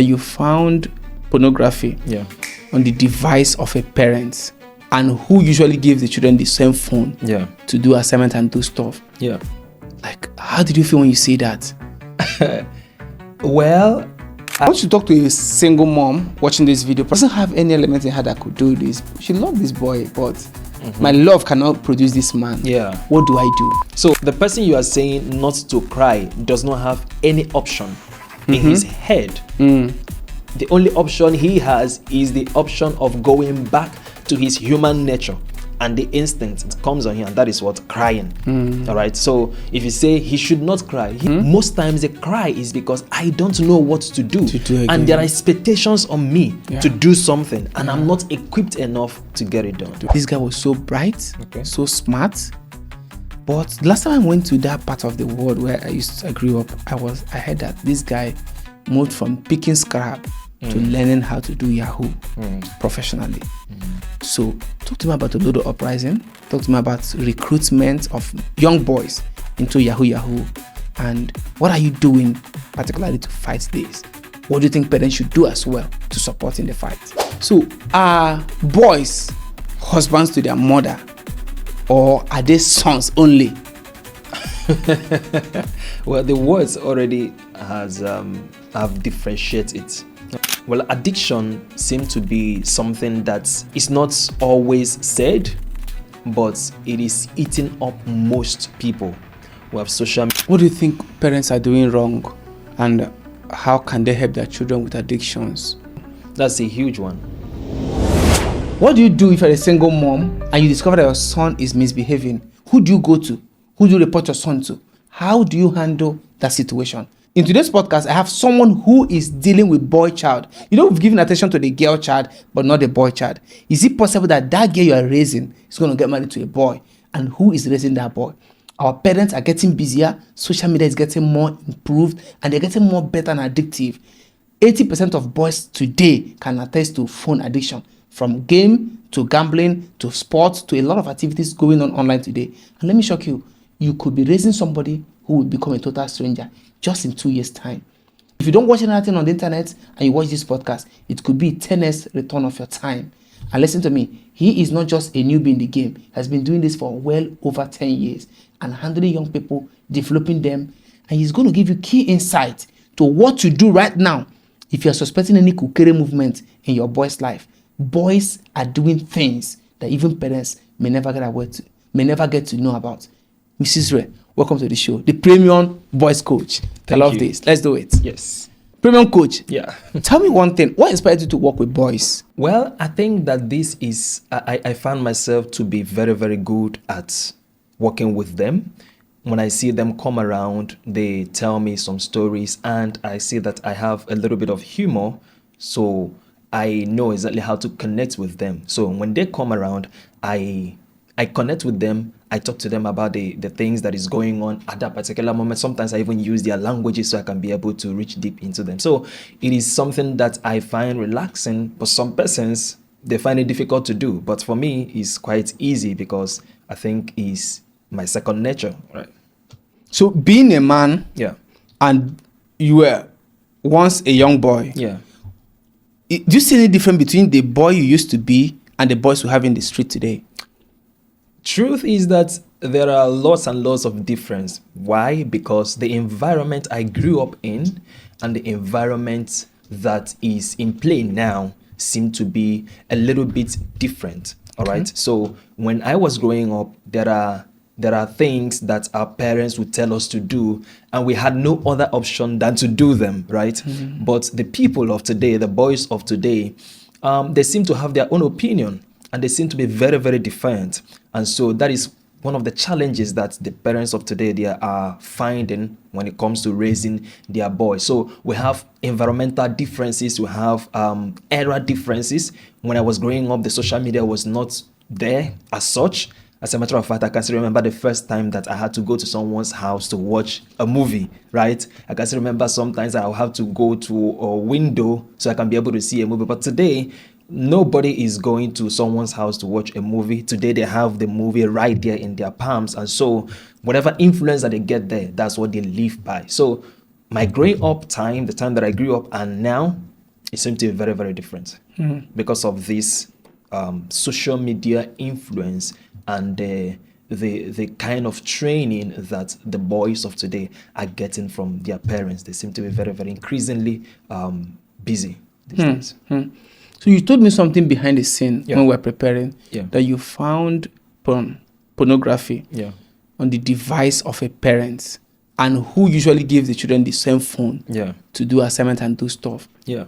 You found pornography on the device of a parent, and who usually gives the children the same phone to do assignment and do stuff. Like, how did you feel when you see that? Well, I want you to talk to a single mom watching this video. Doesn't have any element in her that could do this. She loves this boy, but my love cannot produce this man. What do I do? So the person you are saying not to cry does not have any option in his head. The only option he has is the option of going back to his human nature, and the instinct comes on him, and that is what? Crying. All right. So if you say he should not cry, most times the cry is because I don't know what to do, and there are expectations on me to do something, and I'm not equipped enough to get it done. This guy was so bright, so smart. But last time I went to that part of the world where I grew up, I heard that this guy moved from picking scrap to learning how to do Yahoo professionally. So talk to me about the Ludo Uprising. Talk to me about recruitment of young boys into Yahoo, and what are you doing particularly to fight this? What do you think parents should do as well to support in the fight? So are boys husbands to their mother, or are they sons only? Well, the words already have differentiated it. Well, addiction seems to be something that is not always said, but it is eating up most people who have social media. What do you think parents are doing wrong, and how can they help their children with addictions? That's a huge one. What do you do if you're a single mom and you discover that your son is misbehaving? Who do you go to? Who do you report your son to? How do you handle that situation? In today's podcast, I have someone who is dealing with boy child. You know, we've given attention to the girl child, but not the boy child. Is it possible that that girl you are raising is going to get married to a boy? And who is raising that boy? Our parents are getting busier. Social media is getting more improved, and they're getting more better and addictive. 80% of boys today can attest to phone addiction, from game to gambling to sports to a lot of activities going on online today. And let me shock you, you could be raising somebody who will become a total stranger just in 2 years' time. If you don't watch anything on the internet and you watch this podcast, it could be 10x return of your time. And listen to me, he is not just a newbie in the game. He has been doing this for well over 10 years and handling young people, developing them. And he's going to give you key insight to what to do right now if you're suspecting any kukere movement in your boy's life. Boys are doing things that even parents may never get to know about. Mrs. Ray, welcome to the show. The premium voice coach. I love this. Let's do it. Yes. Premium coach. Yeah. Tell me one thing. What inspired you to work with boys? Well, I think that this is, I found myself to be very, very good at working with them. When I see them come around, they tell me some stories, and I see that I have a little bit of humor. So I know exactly how to connect with them. So when they come around, I connect with them. I talk to them about the things that is going on at that particular moment. Sometimes I even use their languages so I can be able to reach deep into them. So it is something that I find relaxing, but some persons, they find it difficult to do. But for me, it's quite easy because I think it's my second nature. Right. So being a man, and you were once a young boy, do you see any difference between the boy you used to be and the boys you have in the street today? Truth is that there are lots and lots of difference. Why? Because the environment I grew up in and the environment that is in play now seem to be a little bit different. All right. So when I was growing up, there are things that our parents would tell us to do, and we had no other option than to do them, right? But the people of today, the boys of today, they seem to have their own opinion, and they seem to be very, very defiant. And so that is one of the challenges that the parents of today they are finding when it comes to raising their boys. So we have environmental differences, we have era differences. When I was growing up, the social media was not there as such. As a matter of fact, I can still remember the first time that I had to go to someone's house to watch a movie, right? I can still remember sometimes I'll have to go to a window so I can be able to see a movie. But today, nobody is going to someone's house to watch a movie. Today, they have the movie right there in their palms. And so whatever influence that they get there, that's what they live by. So my growing up time, the time that I grew up, and now it seems to be very, very different because of this social media influence and the kind of training that the boys of today are getting from their parents. They seem to be very, very increasingly busy these days. So you told me something behind the scene Yeah. when we were preparing, Yeah. that you found pornography Yeah. on the device of a parent, and who usually gives the children the same phone Yeah. to do assignment and do stuff. Yeah.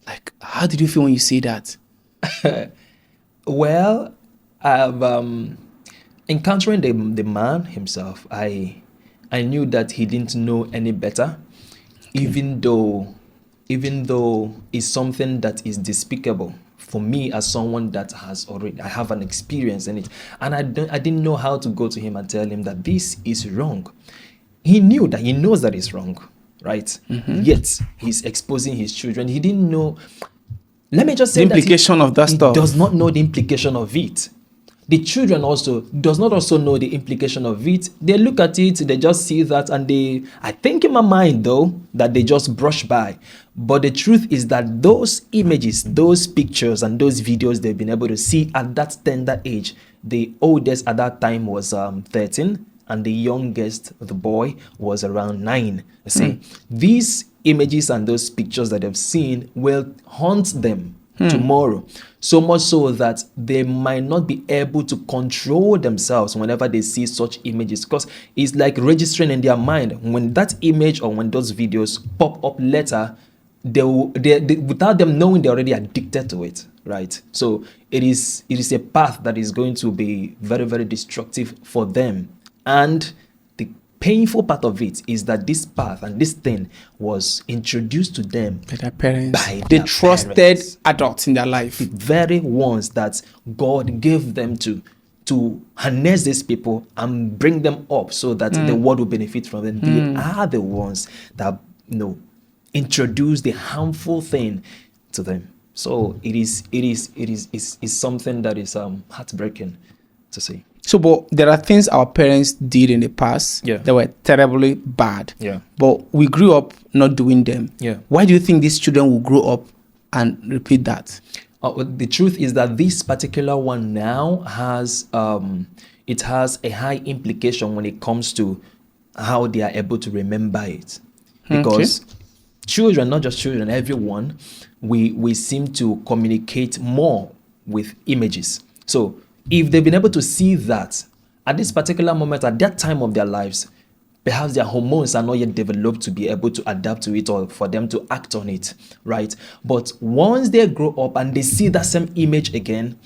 Like, how did you feel when you see that? Well, I've encountering the man himself, I knew that he didn't know any better, even though it's something that is despicable for me as someone that has already I have an experience in it, and I didn't know how to go to him and tell him that this is wrong. He knows that it's wrong, right? Yet he's exposing his children. He didn't know. Let me just say The implication of that he stuff. does not know the implication of it. The children also does not also know the implication of it. They look at it, they just see that, and I think in my mind though that they just brush by. But the truth is that those images, those pictures, and those videos they've been able to see at that tender age, the oldest at that time was 13, and the youngest, the boy, was around 9. You see, these images and those pictures that they've seen will haunt them tomorrow, so much so that they might not be able to control themselves whenever they see such images, because it's like registering in their mind. When that image or when those videos pop up later, they without them knowing, they're already addicted to it, right? So it is a path that is going to be very, very destructive for them. And the painful part of it is that this path and this thing was introduced to them By their parents. by They their trusted parents. adults in their life. The very ones that God gave them to harness these people and bring them up so that the world will benefit from them. They are the ones that introduce the harmful thing to them. So it is something that is heartbreaking to see. So, but there are things our parents did in the past Yeah. that were terribly bad. Yeah. But we grew up not doing them. Yeah. Why do you think these children will grow up and repeat that? The truth is that this particular one now has it has a high implication when it comes to how they are able to remember it, because children, not just children, everyone, we seem to communicate more with images. So if they've been able to see that at this particular moment, at that time of their lives, perhaps their hormones are not yet developed to be able to adapt to it or for them to act on it, right? But once they grow up and they see that same image again,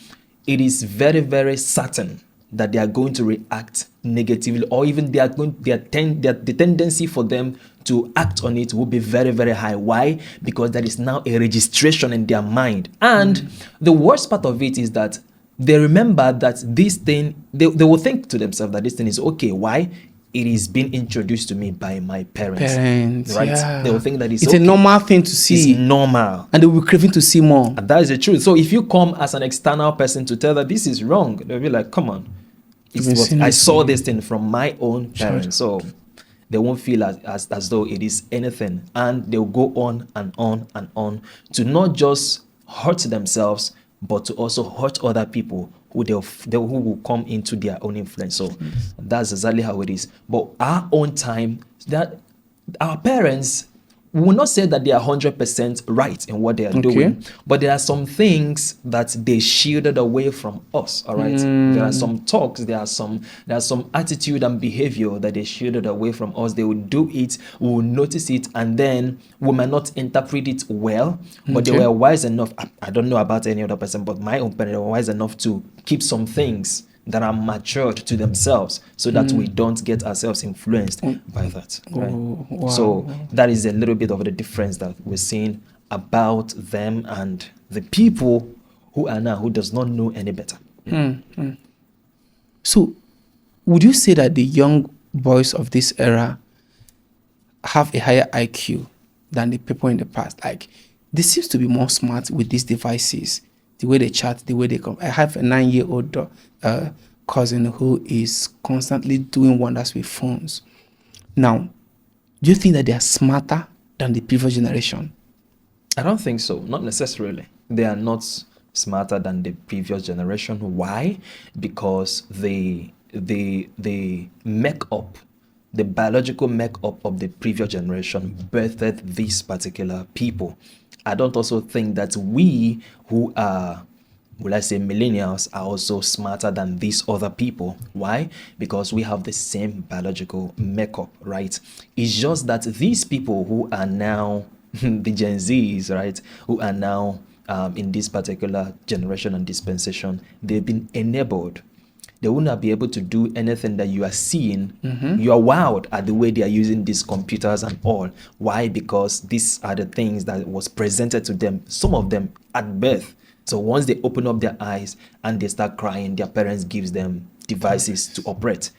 it is very, very certain that they are going to react negatively, or even the tendency for them to act on it will be very, very high. Why? Because there is now a registration in their mind. And the worst part of it is that they remember that this thing, they will think to themselves that this thing is okay. Why? It is being introduced to me by my parents. Right? Yeah. They will think that it's a normal thing to see. It's normal. And they will be craving to see more. And that is the truth. So if you come as an external person to tell that this is wrong, they'll be like, come on. I saw this thing from my own parents. So they won't feel as though it is anything. And they'll go on and on and on to not just hurt themselves, but to also hurt other people who will come into their own influence. So that's exactly how it is. But our own time, that our parents will not say that they are 100% right in what they are doing, but there are some things that they shielded away from us. All right, there are some talks, there are some attitude and behavior that they shielded away from us. They will do it, we will notice it, and then we might not interpret it well, but they were wise enough. I don't know about any other person, but my own parents were wise enough to keep some things that are matured to themselves, so that we don't get ourselves influenced by that. Right? Wow. So that is a little bit of the difference that we're seeing about them and the people who are now, who does not know any better. So would you say that the young boys of this era have a higher IQ than the people in the past? Like, they seems to be more smart with these devices, the way they chat, the way they come. I have a 9-year-old cousin who is constantly doing wonders with phones. Now, do you think that they are smarter than the previous generation? I don't think so. Not necessarily. They are not smarter than the previous generation. Why? Because the makeup, the biological makeup of the previous generation birthed these particular people. I don't also think that we who are, will I say, millennials are also smarter than these other people. Why? Because we have the same biological makeup, right? It's just that these people who are now the Gen Zs, right, who are now in this particular generation and dispensation, they've been enabled. They will not be able to do anything that you are seeing. You are wowed at the way they are using these computers and all. Why? Because these are the things that was presented to them, some of them at birth. So once they open up their eyes and they start crying, their parents gives them devices to operate.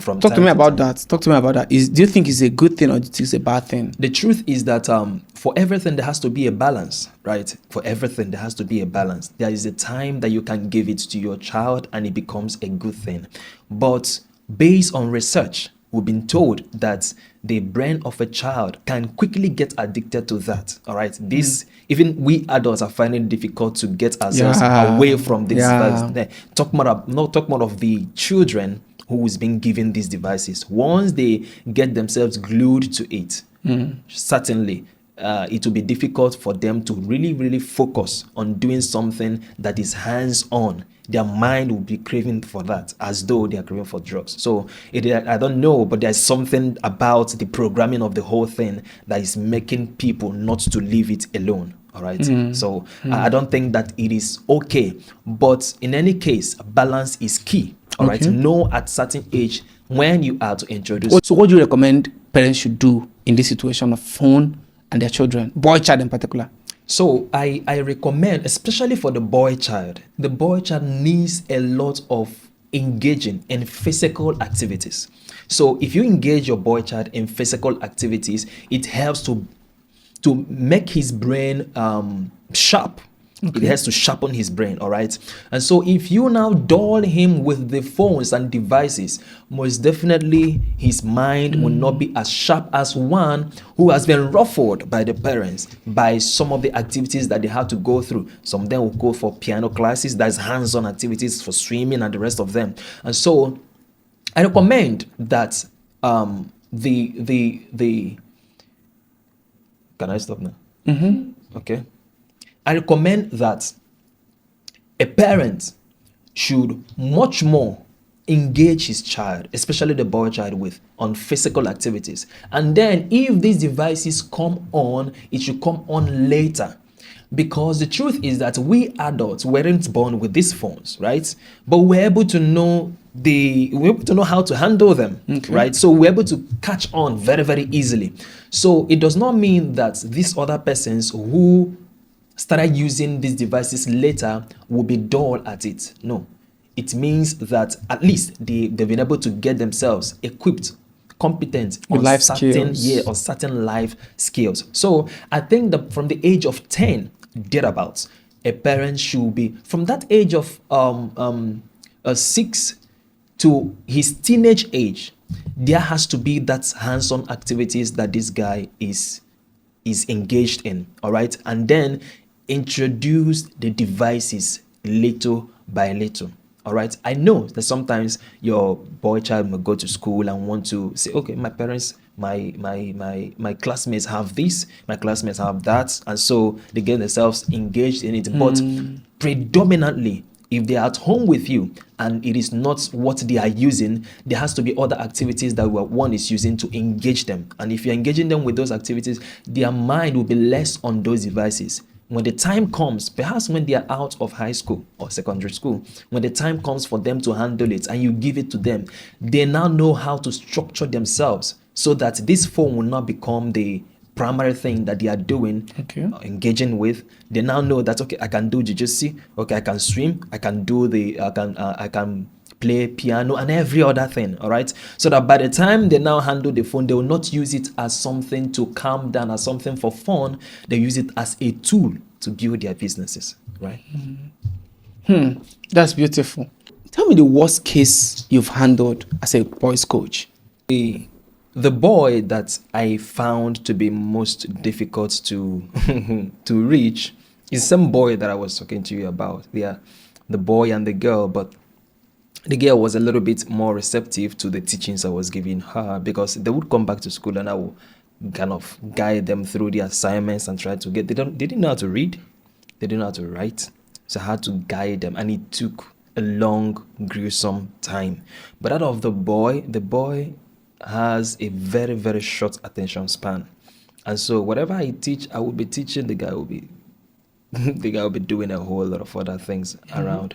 From Talk to time me about time. that. Talk to me about that. Do you think it's a good thing or do you think it's a bad thing? The truth is that for everything there has to be a balance, right? For everything there has to be a balance. There is a time that you can give it to your child and it becomes a good thing. But based on research, we've been told that the brain of a child can quickly get addicted to that. All right. This, even we adults are finding it difficult to get ourselves Yeah. away from this Yeah. device. Talk more of the children who is being given these devices. Once they get themselves glued to it, certainly it will be difficult for them to really focus on doing something that is hands-on. Their mind will be craving for that as though they are craving for drugs. So I don't know, but there's something about the programming of the whole thing that is making people not to leave it alone. All right. So I don't think that it is okay. But in any case, balance is key. All right. Okay. Know at certain age when you are to introduce. So what do you recommend parents should do in this situation of phone and their children, boy child in particular? So I recommend, especially for the boy child needs a lot of engaging in physical activities. So if you engage your boy child in physical activities, it helps to make his brain sharp. It has to sharpen his brain, all right? And so if you now dull him with the phones and devices, most definitely his mind will not be as sharp as one who has been ruffled by the parents, by some of the activities that they have to go through. Some of them will go for piano classes, that's hands-on activities, for swimming and the rest of them. And so I recommend that the can I stop now? Okay. I recommend that a parent should much more engage his child, especially the boy child, with on physical activities. And then if these devices come on, it should come on later. Because the truth is that we adults weren't born with these phones, right? But we're able to know how to handle them, right? So we're able to catch on very easily. So it does not mean that these other persons who started using these devices later will be dull at it. No, it means that at least they've been able to get themselves equipped, competent With on life certain skills. on certain life skills. So I think that from the age of 10 thereabouts, a parent should be, from that age of 6 to his teenage age, there has to be that hands-on activities that this guy is engaged in. All right, and then introduce the devices little by little. All right, I know that sometimes your boy child may go to school and want to say, okay, my parents, my classmates have this, my classmates have that, and so they get themselves engaged in it. But predominantly, if they are at home with you and it is not what they are using, there has to be other activities that one is using to engage them. And if you're engaging them with those activities, their mind will be less on those devices. When the time comes, perhaps when they are out of high school or secondary school, when the time comes for them to handle it and you give it to them, they now know how to structure themselves so that this phone will not become the primary thing that they are doing, engaging with. They now know that, okay, I can do jiu-jitsu, okay, I can swim, I can play piano and every other thing. All right, so that by the time they now handle the phone, they will not use it as something to calm down, as something for fun. They use it as a tool to build their businesses, right? That's beautiful. Tell me the worst case you've handled as a boys coach. The the boy that I found to be most difficult to to reach is some boy that I was talking to you about. Yeah, the boy and the girl, but the girl was a little bit more receptive to the teachings I was giving her, because they would come back to school and I would kind of guide them through the assignments and try to get. They didn't know how to read, they didn't know how to write, so I had to guide them, and it took a long, gruesome time. But out of the boy has a very, very short attention span, and so whatever I teach, I will be teaching. The guy will be the guy will be doing a whole lot of other things around.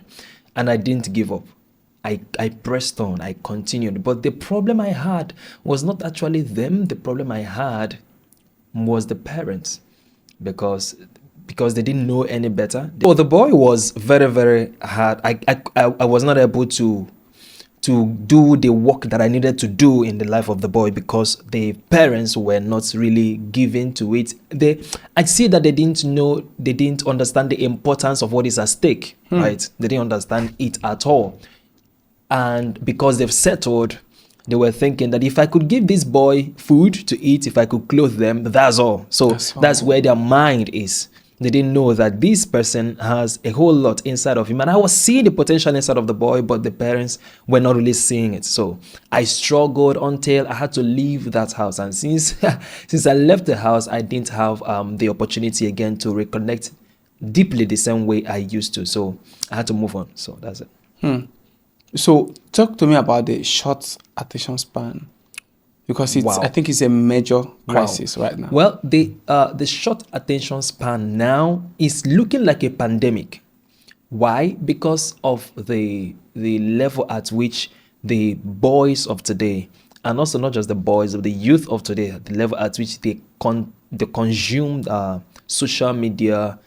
And I didn't give up. I pressed on, I continued. But the problem I had was not actually them. The problem I had was the parents, because they didn't know any better. So the boy was very, very hard. I was not able to do the work that I needed to do in the life of the boy, because the parents were not really given to it. I see that they didn't understand the importance of what is at stake, right? They didn't understand it at all. And because they've settled, they were thinking that if I could give this boy food to eat, if I could clothe them, that's all. So that's where their mind is. They didn't know that this person has a whole lot inside of him. And I was seeing the potential inside of the boy, but the parents were not really seeing it. So I struggled until I had to leave that house. And since I left the house, I didn't have the opportunity again to reconnect deeply the same way I used to. So I had to move on. So that's it. So talk to me about the short attention span, because Wow. I think it's a major crisis right now. Well, the short attention span now is looking like a pandemic. Why? Because of the level at which the boys of today, and also not just the boys, of the youth of today, the level at which they consume social media,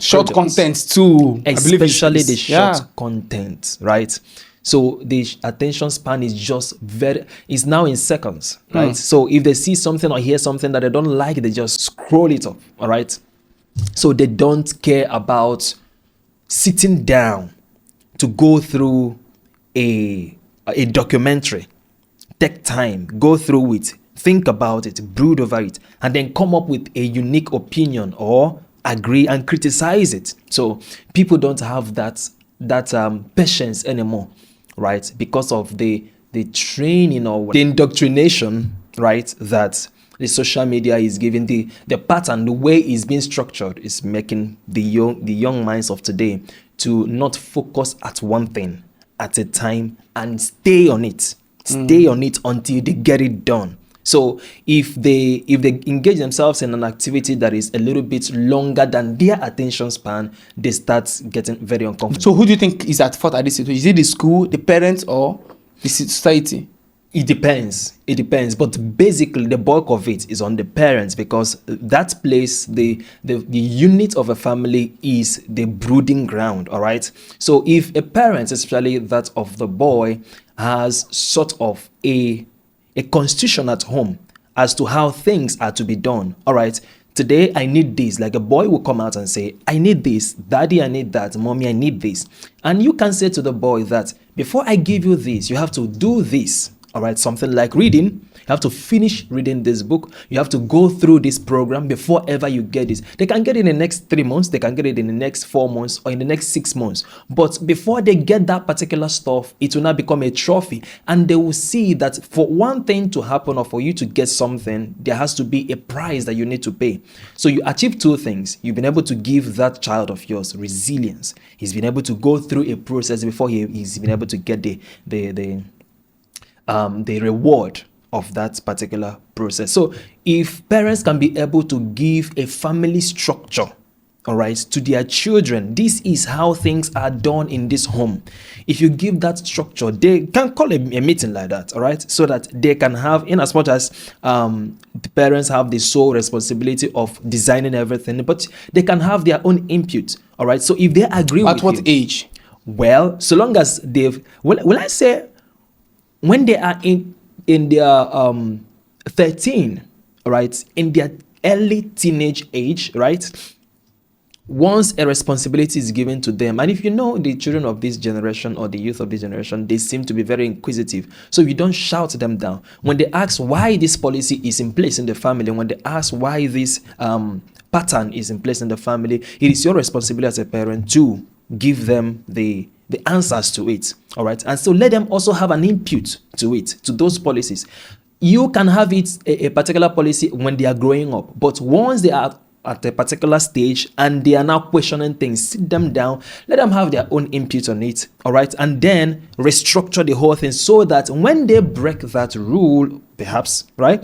Short products, content too, I believe especially it's- the short yeah. content, right? So the attention span is just is now in seconds, right? So if they see something or hear something that they don't like, they just scroll it up, all right? So they don't care about sitting down to go through a documentary, take time, go through it, think about it, brood over it, and then come up with a unique opinion or agree and criticize it. So people don't have that patience anymore, right? Because of the training or the indoctrination, right, that the social media is giving, the pattern, the way it's being structured is making the young minds of today to not focus at one thing at a time and stay on it until they get it done. So if they engage themselves in an activity that is a little bit longer than their attention span, they start getting very uncomfortable. So who do you think is at fault at this situation? Is it the school, the parents, or the society? It depends. But basically, the bulk of it is on the parents, because that place, the unit of a family is the brooding ground. All right. So if a parent, especially that of the boy, has sort of a constitution at home as to how things are to be done. All right. Today, I need this. Like a boy will come out and say, I need this. Daddy, I need that. Mommy, I need this. And you can say to the boy that before I give you this, you have to do this. All right. Something like reading. You have to finish reading this book. You have to go through this program before ever you get this. They can get it in the next 3 months. They can get it in the next 4 months or in the next 6 months. But before they get that particular stuff, it will now become a trophy. And they will see that for one thing to happen or for you to get something, there has to be a price that you need to pay. So you achieve two things. You've been able to give that child of yours resilience. He's been able to go through a process before he's been able to get the reward of that particular process. So if parents can be able to give a family structure, all right, to their children, this is how things are done in this home. If you give that structure, they can call a meeting like that, all right, so that they can have, in as much as the parents have the sole responsibility of designing everything, but they can have their own input, all right. So if they agree with At what you, age? well, so long as they've, will I say, when they are in their 13, right, in their early teenage age, right, once a responsibility is given to them, and if you know the children of this generation or the youth of this generation, they seem to be very inquisitive. So you don't shout them down. When they ask why this policy is in place in the family, when they ask why this pattern is in place in the family, it is your responsibility as a parent to give them the answers to it. All right. And so let them also have an input to it, to those policies. You can have it, a particular policy, when they are growing up, but once they are at a particular stage and they are now questioning things, sit them down, let them have their own input on it. All right. And then restructure the whole thing so that when they break that rule, perhaps, right,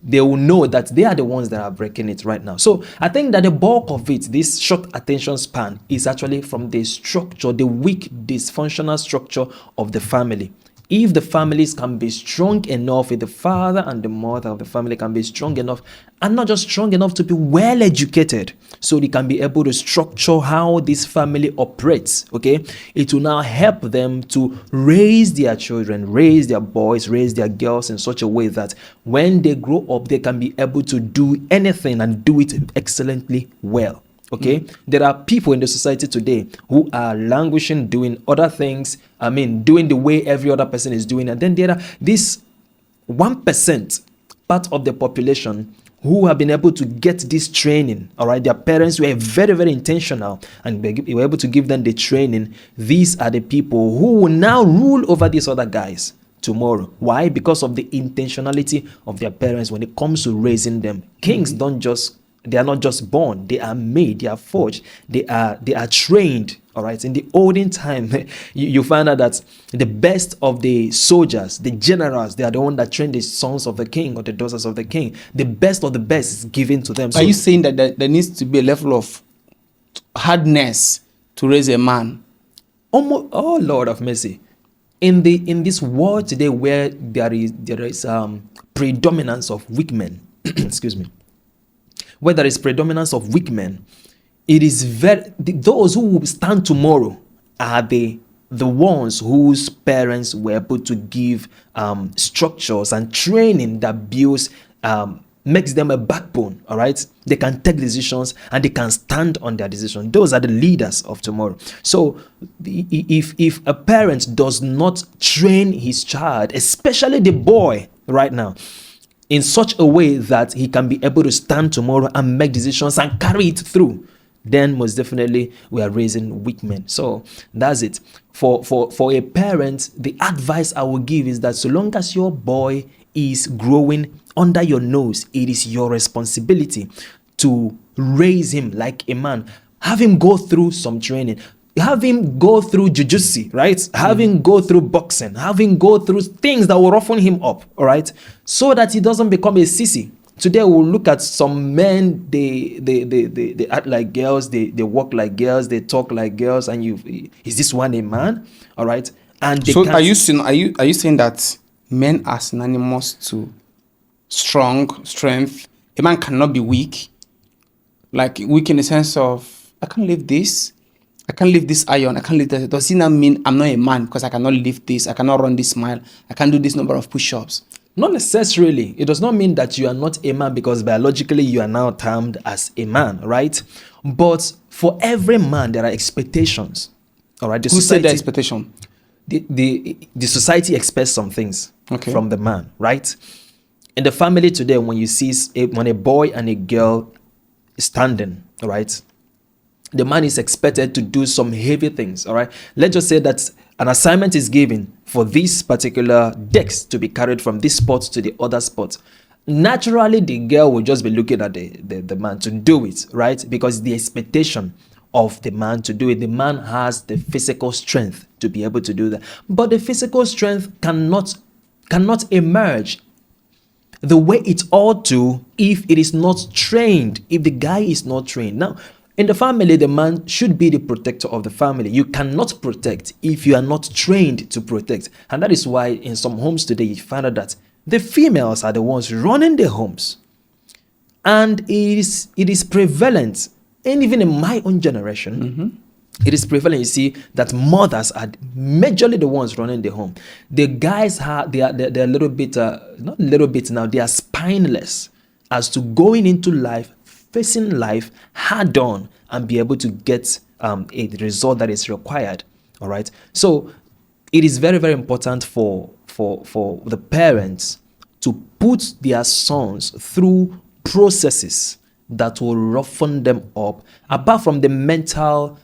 they will know that they are the ones that are breaking it right now. So I think that the bulk of it, this short attention span, is actually from the structure, the weak, dysfunctional structure of the family. If the families can be strong enough, if the father and the mother of the family can be strong enough, and not just strong enough to be well educated, so they can be able to structure how this family operates, okay, it will now help them to raise their children, raise their boys, raise their girls in such a way that when they grow up, they can be able to do anything and do it excellently well. Okay, there are people in the society today who are languishing, doing other things. I mean, doing the way every other person is doing. And then there are this 1% part of the population who have been able to get this training. All right, their parents were very, very intentional and they were able to give them the training. These are the people who will now rule over these other guys tomorrow. Why? Because of the intentionality of their parents when it comes to raising them. Kings they are not just born, they are made, they are forged, they are trained. All right. In the olden time, you find out that the best of the soldiers, the generals, they are the one that train the sons of the king or the daughters of the king. The best of the best is given to them. Are you saying that there needs to be a level of hardness to raise a man? Oh Lord of mercy. In this world today where there is predominance of weak men, excuse me, where there is predominance of weak men, it is those who will stand tomorrow are the ones whose parents were able to give structures and training that builds, makes them a backbone. All right, they can take decisions and they can stand on their decisions. Those are the leaders of tomorrow. So if a parent does not train his child, especially the boy right now, in such a way that he can be able to stand tomorrow and make decisions and carry it through, then most definitely we are raising weak men. So that's it. For a parent, the advice I will give is that so long as your boy is growing under your nose, it is your responsibility to raise him like a man. Have him go through some training. Have him go through jujitsu, right? Have him go through boxing. Have him go through things that will roughen him up, all right? So that he doesn't become a sissy. Today we'll look at some men, they act like girls, they walk like girls, they talk like girls, and is this one a man? All right? And they so are you saying that men are synonymous to strength? A man cannot be weak. Like weak in the sense of I can't lift this. I can't lift this iron. I can't lift that. Does it not mean I'm not a man because I cannot lift this? I cannot run this mile. I can't do this number of push-ups. Not necessarily. It does not mean that you are not a man because biologically you are now termed as a man, right? But for every man, there are expectations. All right. Who said the expectation? The society expects some things from the man, right? In the family today, when you see when a boy and a girl standing, all right, the man is expected to do some heavy things. All right. Let's just say that an assignment is given for this particular decks to be carried from this spot to the other spot. Naturally, the girl will just be looking at the man to do it, right? Because the expectation of the man to do it, the man has the physical strength to be able to do that. But the physical strength cannot emerge the way it ought to if it is not trained, if the guy is not trained. Now, in the family, the man should be the protector of the family. You cannot protect if you are not trained to protect. And that is why in some homes today, you find out that the females are the ones running the homes. And it is prevalent. And even in my own generation, it is prevalent. You see that mothers are majorly the ones running the home. The guys, they're a little bit, not a little bit now, they are spineless as to going into life, facing life head on and be able to get a result that is required. All right. So it is very, very important for the parents to put their sons through processes that will roughen them up, apart from the mental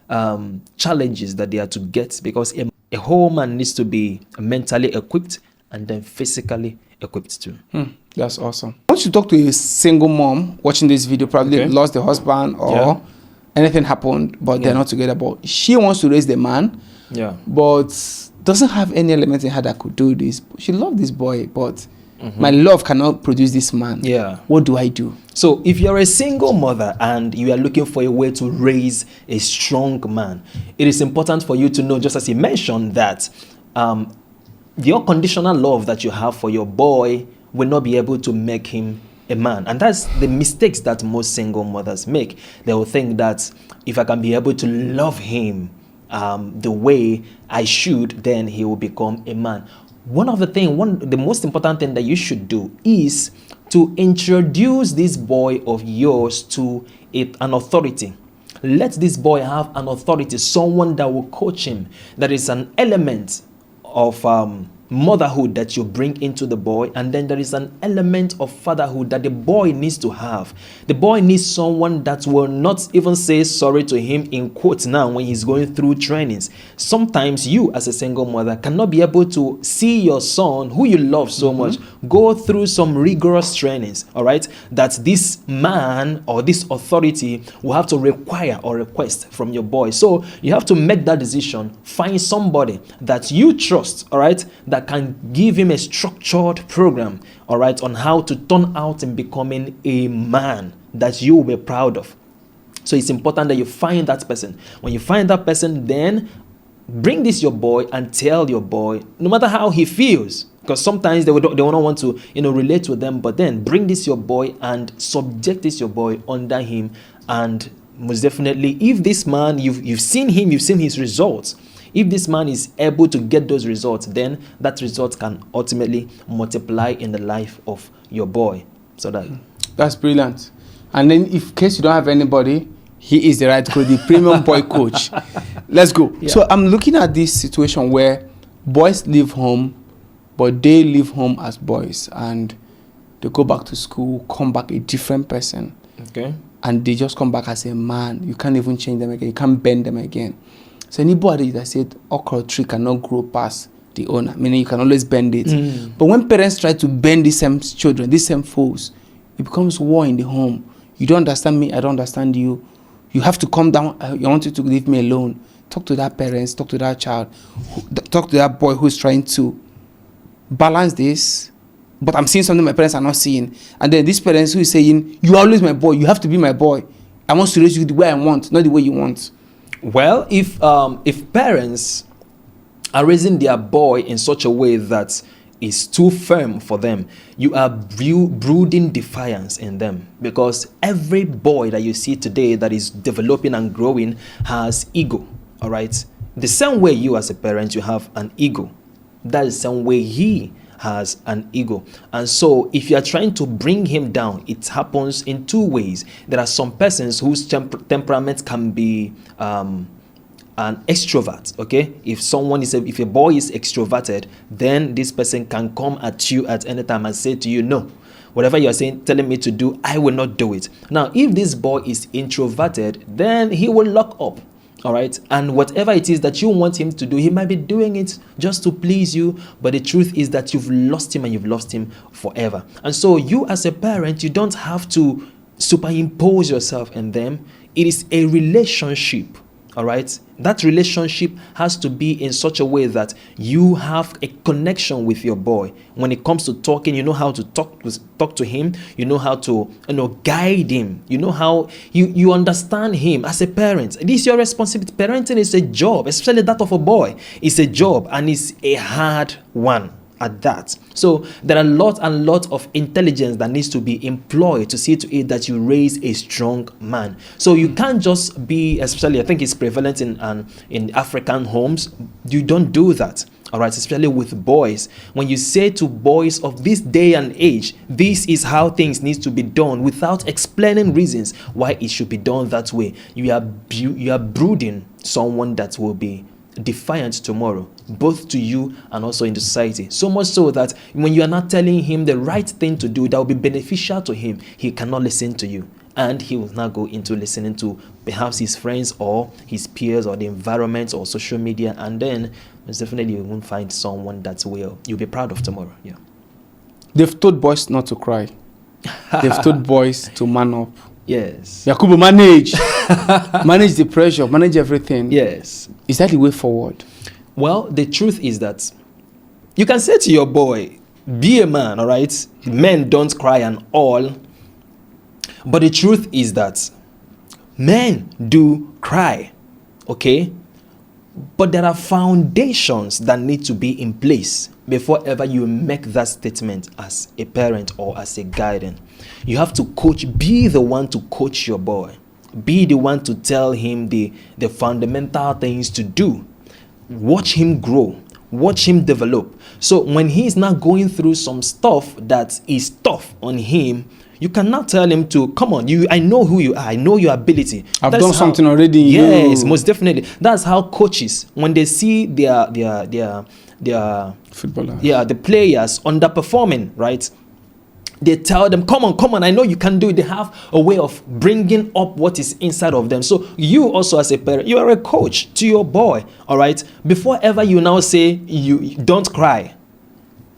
challenges that they are to get, because a whole man needs to be mentally equipped and then physically equipped too. That's awesome. I want you to talk to a single mom watching this video, probably lost the husband or anything happened, but they're not together. But she wants to raise the man, but doesn't have any element in her that could do this. She loved this boy, but my love cannot produce this man. What do I do? So if you're a single mother and you are looking for a way to raise a strong man, it is important for you to know, just as he mentioned, that your conditional love that you have for your boy will not be able to make him a man. And that's the mistakes that most single mothers make. They will think that if I can be able to love him the way I should, then he will become a man. The most important thing that you should do is to introduce this boy of yours to an authority. Let this boy have an authority, someone that will coach him. That is an element of motherhood that you bring into the boy, and then there is an element of fatherhood that the boy needs to have. The boy needs someone that will not even say sorry to him, in quotes, now when he's going through trainings. Sometimes you as a single mother cannot be able to see your son, who you love so much, go through some rigorous trainings, all right, that this man or this authority will have to require or request from your boy. So you have to make that decision. Find somebody that you trust, all right, that can give him a structured program, all right, on how to turn out in becoming a man that you will be proud of. So it's important that you find that person. When you find that person, then bring this your boy and tell your boy, no matter how he feels, because sometimes they will not want to relate with them, but then bring this your boy and subject this your boy under him. And most definitely, if this man, you've seen him, you've seen his results, if this man is able to get those results, then that result can ultimately multiply in the life of your boy. So that's brilliant. And then, if in case you don't have anybody, he is the right coach, the premium boy coach. Let's go. So I'm looking at this situation where boys leave home, but they leave home as boys, and they go back to school, come back a different person. Okay. And they just come back as a man. You can't even change them again. You can't bend them again. So anybody that said okra tree cannot grow past the owner, meaning you can always bend it. But when parents try to bend these same children, these same foes, it becomes war in the home. You don't understand me, I don't understand you. You have to come down. I want you to leave me alone. Talk to that parents, talk to that child, talk to that boy who's trying to balance this. But I'm seeing something my parents are not seeing. And then this parents who is saying, you are always my boy, you have to be my boy. I want to raise you the way I want, not the way you want. Well, if parents are raising their boy in such a way that is too firm for them, you are brooding defiance in them, because every boy that you see today that is developing and growing has ego, all right? The same way you as a parent, you have an ego. That is the same way he has an ego. And so if you are trying to bring him down, it happens in two ways. There are some persons whose temperament can be an extrovert. Okay, if a boy is extroverted, then this person can come at you at any time and say to you, no, whatever you are telling me to do, I will not do it. Now if this boy is introverted, then he will lock up. All right. And whatever it is that you want him to do, he might be doing it just to please you. But the truth is that you've lost him, and you've lost him forever. And so you as a parent, you don't have to superimpose yourself in them. It is a relationship. All right. That relationship has to be in such a way that you have a connection with your boy. When it comes to talking, you know how to talk to him. You know how to guide him. You know how you understand him as a parent. This is your responsibility. Parenting is a job, especially that of a boy. It's a job, and it's a hard one at that. So there are lots and lots of intelligence that needs to be employed to see to it that you raise a strong man. So you can't just be, especially I think it's prevalent in African homes, you don't do that. All right, especially with boys. When you say to boys of this day and age, this is how things need to be done, without explaining reasons why it should be done that way, you are brooding someone that will be defiant tomorrow, both to you and also in the society. So much so that when you are not telling him the right thing to do that will be beneficial to him, he cannot listen to you, and he will now go into listening to perhaps his friends or his peers or the environment or social media, and then most definitely you won't find someone that you'll be proud of tomorrow. Yeah. They've told boys not to cry. They've told boys to man up. Yes. Yakubu, manage. Manage the pressure, manage everything. Yes. Is that the way forward? Well, the truth is that you can say to your boy, be a man, all right? Men don't cry and all. But the truth is that men do cry, okay? But there are foundations that need to be in place before ever you make that statement as a parent or as a guardian. You have to be the one to coach your boy. Be the one to tell him the fundamental things to do. Watch him grow. Watch him develop. So when he's not going through some stuff that is tough on him, you cannot tell him to, come on, I know who you are. I know your ability. I've done something already. Yes, most definitely. That's how coaches, when they see their footballer, the players underperforming, right? They tell them, come on, I know you can do it. They have a way of bringing up what is inside of them. So you also, as a parent, you are a coach to your boy, all right? Before ever you now say, you don't cry.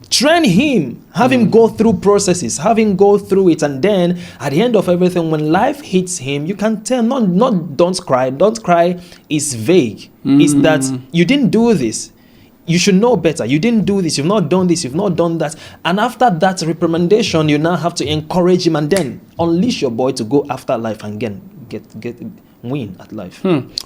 Train him, have him go through processes, have him go through it, and then at the end of everything, when life hits him, you can tell, not don't cry. Don't cry is vague. It's that you didn't do this. You should know better. You didn't do this. You've not done this. You've not done that. And after that reprimandation, you now have to encourage him and then unleash your boy to go after life and get win at life.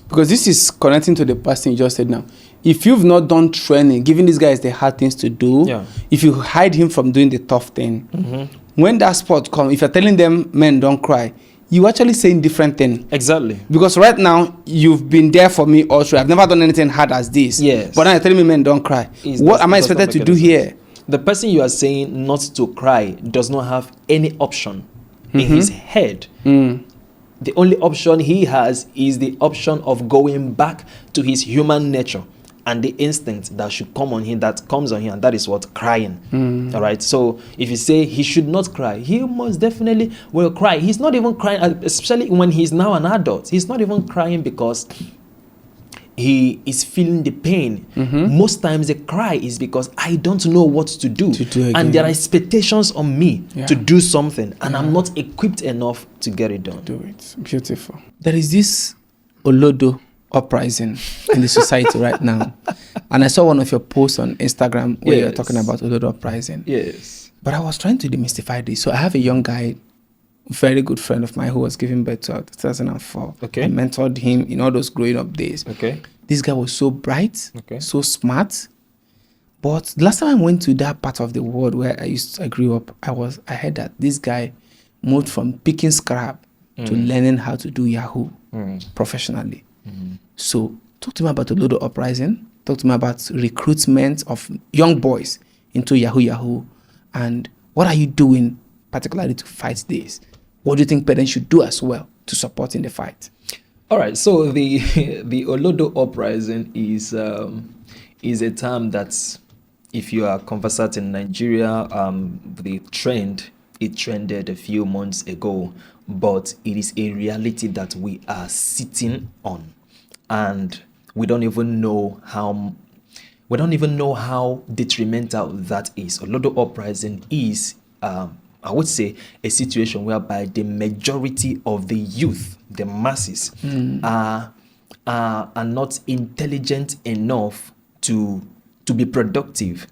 Because this is connecting to the past thing you just said now. If you've not done training, giving these guys the hard things to do, if you hide him from doing the tough thing, when that spot comes, if you're telling them, men, don't cry, you actually saying different thing. Exactly. Because right now, you've been there for me also. I've never done anything hard as this. Yes. But now you're telling me, men, don't cry. What am I expected to do here? The person you are saying not to cry does not have any option in his head. The only option he has is the option of going back to his human nature and the instinct that should come on him, that comes on him, and that is what? Crying. All right. So if you say he should not cry, he most definitely will cry. He's not even crying, especially when he's now an adult. He's not even crying because he is feeling the pain. Most times the cry is because I don't know what to do, and there are expectations on me to do something, and I'm not equipped enough to get it done. Do it. Beautiful. There is this Olodo uprising in the society right now, and I saw one of your posts on Instagram where you're talking about Olodo uprising. Yes. But I was trying to demystify this. So I have a young guy, very good friend of mine, who was giving birth to 2004. Okay. I mentored him in all those growing up days. Okay. This guy was so bright, so smart. But the last time I went to that part of the world where I grew up, I heard that this guy moved from picking scrap to learning how to do Yahoo professionally. So talk to me about the Olodo uprising. Talk to me about recruitment of young boys into Yahoo, and what are you doing particularly to fight this? What do you think parents should do as well to support in the fight? All right. So the Olodo uprising is a term that, if you are conversant in Nigeria, it trended a few months ago, but it is a reality that we are sitting on, and we don't even know how detrimental that is. Olodo uprising is, I would say, a situation whereby the majority of the youth, the masses, are not intelligent enough to be productive,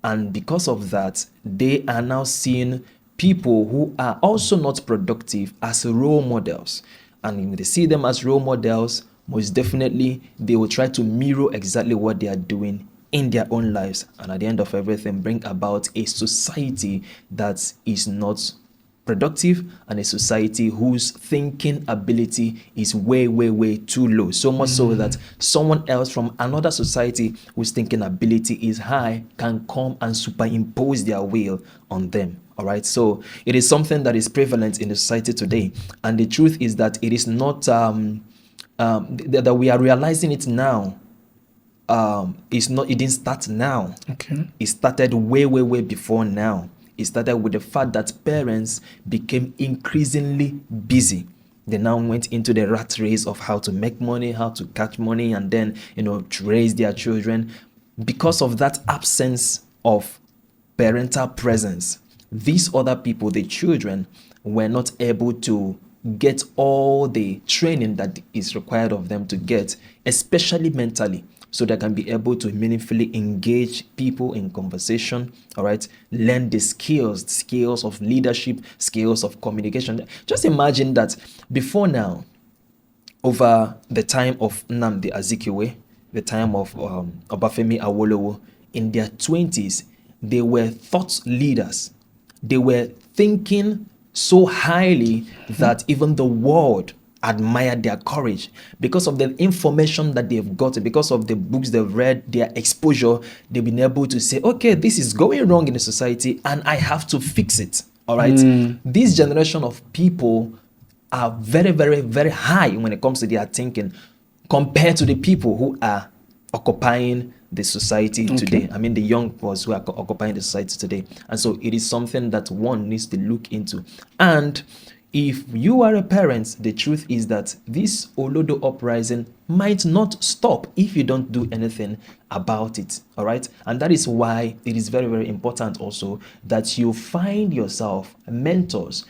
and because of that, they are now seeing people who are also not productive as role models, and if they see them as role models, most definitely they will try to mirror exactly what they are doing in their own lives, and at the end of everything, bring about a society that is not productive and a society whose thinking ability is way, way, way too low. So much so that someone else from another society whose thinking ability is high can come and superimpose their will on them. All right. So it is something that is prevalent in the society today. And the truth is that it is not that we are realizing it now. It's not, it didn't start now. Okay. It started way, way, way before now. It started with the fact that parents became increasingly busy. They now went into the rat race of how to make money, how to catch money, and then, to raise their children. Because of that absence of parental presence, these other people, the children, were not able to get all the training that is required of them to get, especially mentally, so they can be able to meaningfully engage people in conversation, all right, learn the skills of leadership, skills of communication. Just imagine that before now, over the time of Nnamdi Azikiwe, the time of Obafemi Awolowo, in their 20s, they were thought leaders. They were thinking so highly that even the world admired their courage because of the information that they've got, because of the books they've read, their exposure. They've been able to say, okay, this is going wrong in the society and I have to fix it. All right. This generation of people are very, very, very high when it comes to their thinking compared to the people who are occupying the society today. I mean, the young ones who are occupying the society today. And so it is something that one needs to look into. And if you are a parent, the truth is that this Olodo uprising might not stop if you don't do anything about it. All right. And that is why it is very, very important also that you find yourself mentors.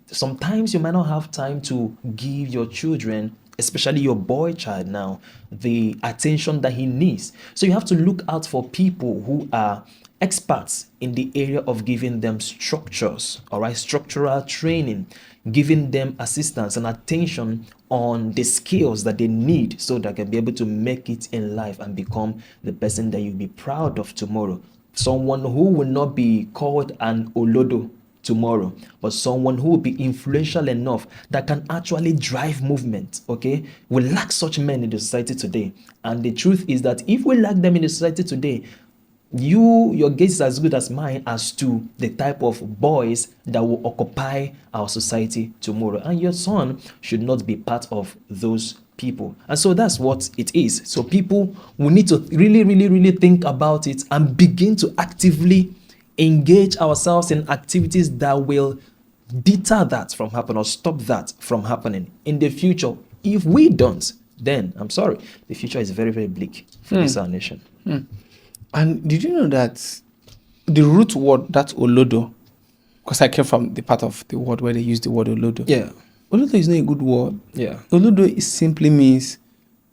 Sometimes you might not have time to give your children, especially your boy child now, the attention that he needs. So you have to look out for people who are experts in the area of giving them structures, all right, structural training, giving them assistance and attention on the skills that they need so that they can be able to make it in life and become the person that you'll be proud of tomorrow. Someone who will not be called an Olodo tomorrow, but someone who will be influential enough that can actually drive movement. Okay, we lack such men in the society today, and the truth is that if we lack them in the society today, your guess is as good as mine as to the type of boys that will occupy our society tomorrow, and your son should not be part of those people. And so that's what it is. So people will need to really, really, really think about it and begin to actively engage ourselves in activities that will deter that from happening or stop that from happening in the future. If we don't, then I'm sorry, the future is very, very bleak for this our nation. And did you know that the root word, that Olodo, because I came from the part of the word where they use the word Olodo. Yeah. Olodo is not a good word. Yeah. Olodo simply means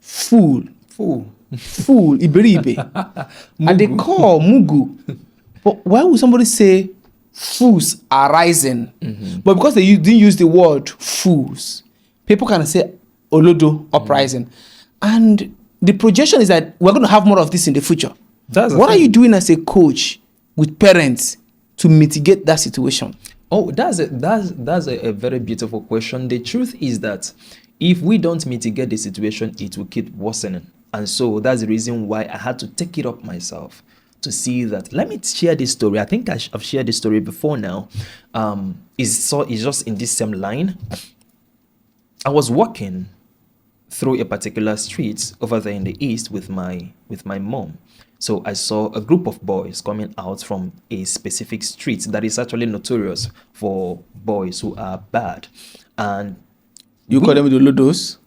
fool. Fool, Iberibe. And they call Mugu. But why would somebody say fools are rising? But because they didn't use the word fools, people can say Olodo uprising. And the projection is that we're going to have more of this in the future. What are you doing as a coach with parents to mitigate that situation? Oh, that's a very beautiful question. The truth is that if we don't mitigate the situation, it will keep worsening. And so that's the reason why I had to take it up myself to see that. Let me share this story. I think I've shared this story before now. It's just in this same line. I was walking through a particular street over there in the east with my mom. So I saw a group of boys coming out from a specific street that is actually notorious for boys who are bad. And you call them the Olodos?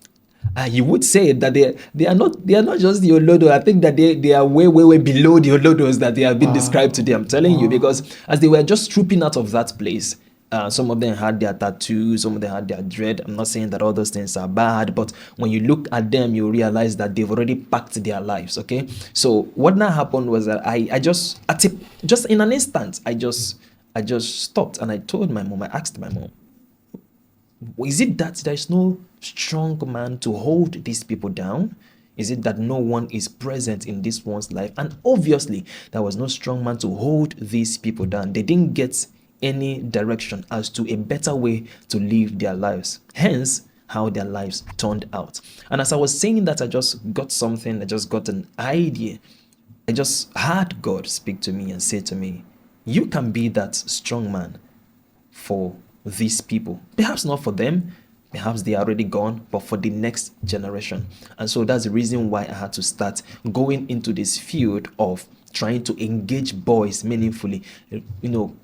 You would say that they are not just the Olodo. I think that they are way, way, way below the Olodos that they have been described today. I'm telling you, because as they were just trooping out of that place, some of them had their tattoos, some of them had their dread. I'm not saying that all those things are bad, but when you look at them, you realize that they've already packed their lives. Okay, so what now happened was that I just in an instant, I just stopped and I told my mom. I asked my mom, is it that there is no strong man to hold these people down? Is it that no one is present in this one's life? And obviously, there was no strong man to hold these people down. They didn't get any direction as to a better way to live their lives. Hence, how their lives turned out. And as I was saying that, I just got something, I just got an idea. I just heard God speak to me and say to me, you can be that strong man for these people. Perhaps not for them, perhaps they are already gone, but for the next generation. And so that's the reason why I had to start going into this field of trying to engage boys meaningfully,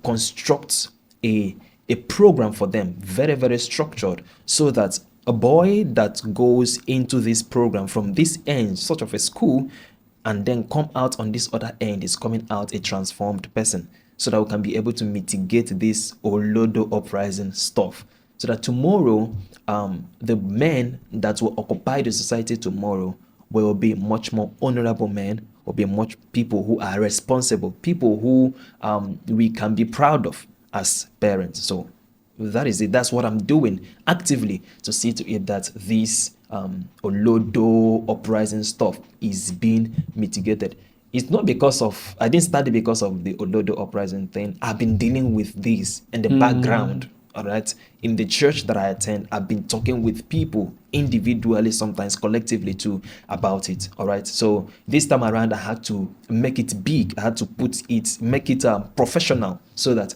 construct a program for them, very, very structured, so that a boy that goes into this program from this end, sort of a school, and then come out on this other end is coming out a transformed person, so that we can be able to mitigate this Olodo uprising stuff, so that tomorrow the men that will occupy the society tomorrow will be much more honorable men, will be much people who are responsible, people who we can be proud of as parents. So that is it. That's what I'm doing actively to see to it that this Olodo uprising stuff is being mitigated. It's not because of, I didn't start it because of the Olodo uprising thing. I've been dealing with this in the background. All right. In the church that I attend, I've been talking with people individually, sometimes collectively too, about it. All right. So this time around, I had to make it big. I had to make it professional, so that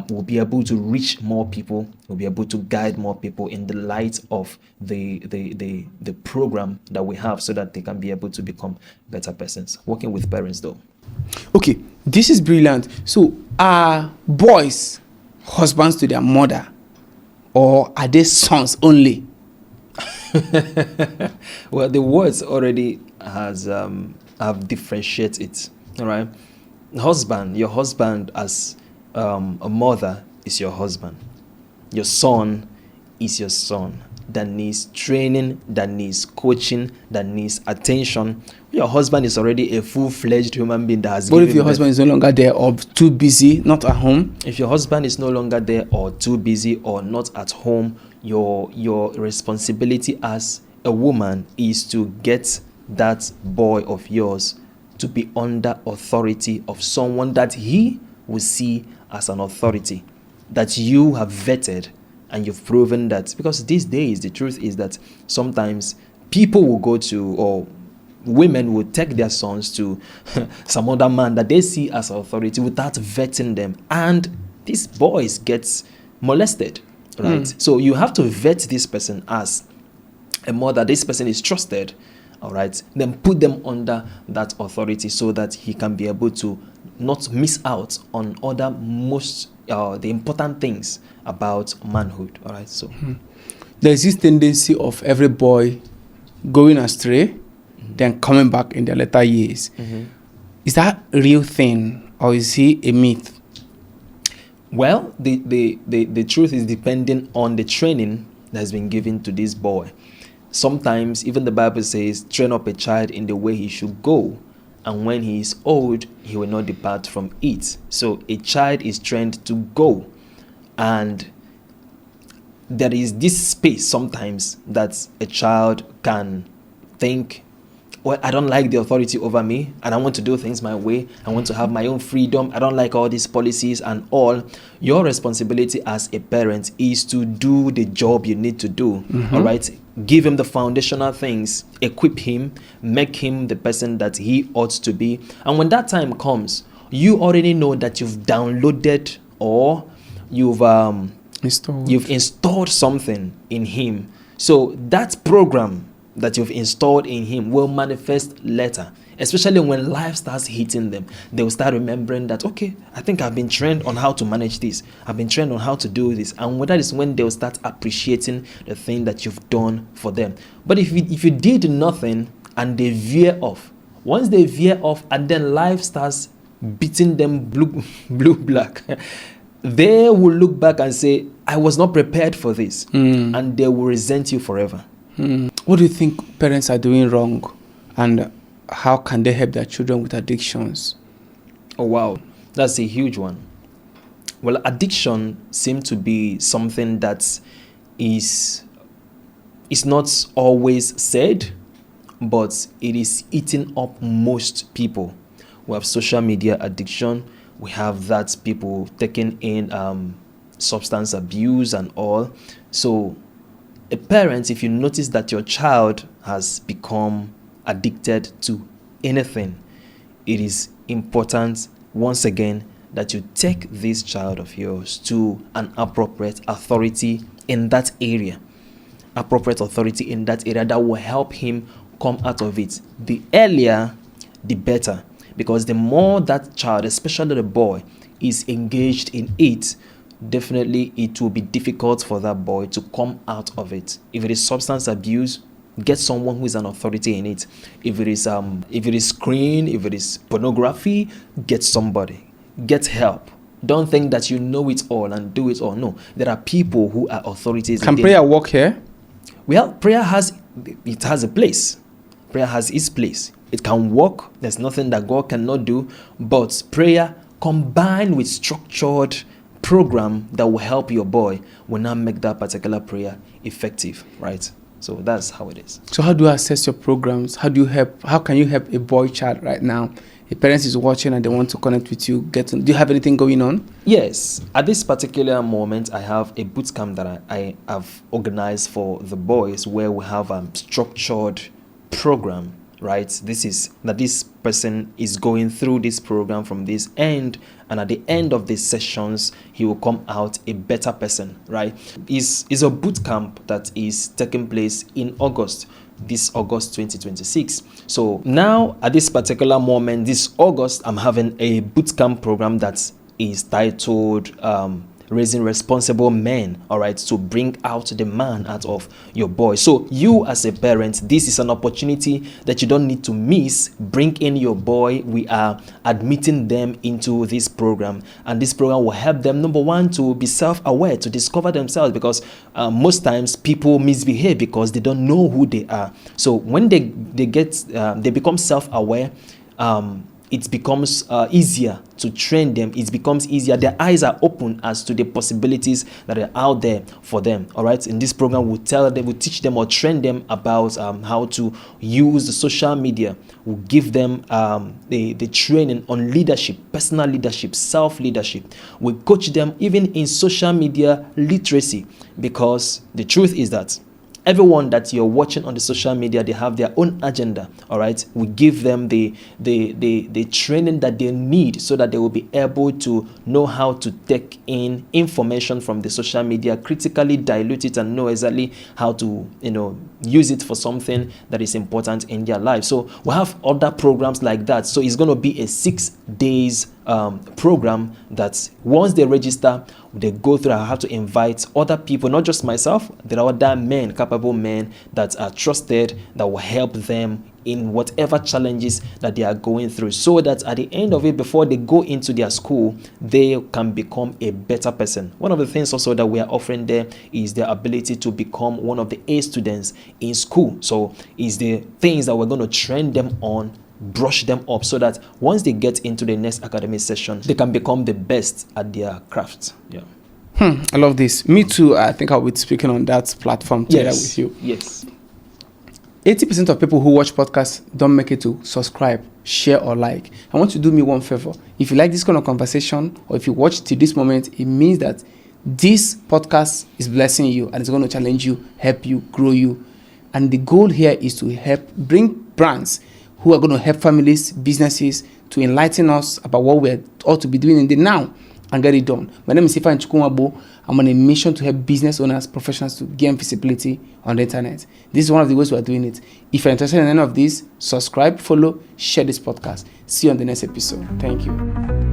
we'll be able to reach more people. We'll be able to guide more people in the light of the program that we have, so that they can be able to become better persons. Working with parents, though. Okay, this is brilliant. So are boys husbands to their mother, or are they sons only? Well, the words already have differentiated it. All right, husband, your husband as a mother is your husband. Your son is your son. That needs training, that needs coaching, that needs attention. Your husband is already a full-fledged human being that has. But if your husband is no longer there, or too busy, not at home? If your husband is no longer there, or too busy, or not at home, your responsibility as a woman is to get that boy of yours to be under authority of someone that he will see as an authority, that you have vetted and you've proven that. Because these days, the truth is that sometimes people will go to, or women will take their sons to some other man that they see as authority without vetting them, and these boys get molested, right? So you have to vet this person as a mother. This person is trusted, all right? Then put them under that authority, so that he can be able to not miss out on other the important things about manhood, all right? So There's this tendency of every boy going astray, then coming back in their later years. Is that a real thing, or is he a myth? Well, the truth is depending on the training that has been given to this boy. Sometimes even the Bible says, train up a child in the way he should go, and when he is old, he will not depart from it. So a child is trained to go, and there is this space sometimes that a child can think, well, I don't like the authority over me, and I want to do things my way. I want to have my own freedom. I don't like all these policies and all. Your responsibility as a parent is to do the job you need to do. All right? Give him the foundational things, equip him, make him the person that he ought to be. And when that time comes, you already know that you've downloaded, or you've installed something in him. So that program that you've installed in him will manifest later, especially when life starts hitting them. They will start remembering that, okay, I think I've been trained on how to manage this. I've been trained on how to do this. And that is when they'll start appreciating the thing that you've done for them. But if you did nothing and they veer off, once they veer off and then life starts beating them blue black, they will look back and say, I was not prepared for this. And they will resent you forever. What do you think parents are doing wrong, and how can they help their children with addictions? Oh, wow. That's a huge one. Well, addiction seems to be something that is not always said, but it is eating up most people. We have social media addiction. We have that people taking in substance abuse and all. So a parent, if you notice that your child has become addicted to anything, it is important once again that you take this child of yours to an appropriate authority in that area. Appropriate authority in that area that will help him come out of it. The earlier, the better. Because the more that child, especially the boy, is engaged in it, definitely it will be difficult for that boy to come out of it. If it is substance abuse, get someone who is an authority in it. If it is screen, if it is pornography, get somebody. Get help. Don't think that you know it all and do it all. No, there are people who are authorities. Can prayer work here? Well, prayer has a place. Prayer has its place. It can work. There's nothing that God cannot do. But prayer combined with structured program that will help your boy will not make that particular prayer effective, right? So that's how it is. So how do you assess your programs? How can you help a boy child right now? A parent is watching and they want to connect with you. Do you have anything going on? Yes. At this particular moment, I have a boot camp that I have organized for the boys where we have a structured program, right? This person is going through this program from this end, and at the end of these sessions, he will come out a better person, right? It's a boot camp that is taking place in August. This August 2026. So now at this particular moment, this August, I'm having a bootcamp program that is titled Raising Responsible Men, all right, to bring out the man out of your boy. So you as a parent, this is an opportunity that you don't need to miss. Bring in your boy. We are admitting them into this program, and this program will help them, number one, to be self-aware, to discover themselves, because most times people misbehave because they don't know who they are. So when they become self-aware, it becomes easier to train them. It becomes easier. Their eyes are open as to the possibilities that are out there for them. All right. In this program, we'll teach them or train them about how to use the social media. We'll give them the training on leadership, personal leadership, self-leadership. We'll coach them even in social media literacy, because the truth is that everyone that you're watching on the social media, they have their own agenda. All right, we give them the training that they need so that they will be able to know how to take in information from the social media, critically dilute it, and know exactly how to use it for something that is important in their life. So we have other programs like that. So it's going to be a 6 days program that once they register, they go through. I have to invite other people, not just myself. There are other men, capable men that are trusted, that will help them in whatever challenges that they are going through, so that at the end of it, before they go into their school, they can become a better person. One of the things also that we are offering there is the ability to become one of the A students in school. So is the things that we're going to train them on, brush them up, so that once they get into the next academic session, they can become the best at their craft. Yeah. I love this. Me too. I think I'll be speaking on that platform together with you. Yes. 80% of people who watch podcasts don't make it to subscribe, share, or like. I want you to do me one favor. If you like this kind of conversation, or if you watch to this moment, it means that this podcast is blessing you and it's going to challenge you, help you, grow you. And the goal here is to help bring brands who are going to help families, businesses, to enlighten us about what we ought to be doing in the now and get it done. My name is Ifeanyi Chukwumabo. I'm on a mission to help business owners, professionals to gain visibility on the internet. This is one of the ways we are doing it. If you're interested in any of this, subscribe, follow, share this podcast. See you on the next episode. Thank you.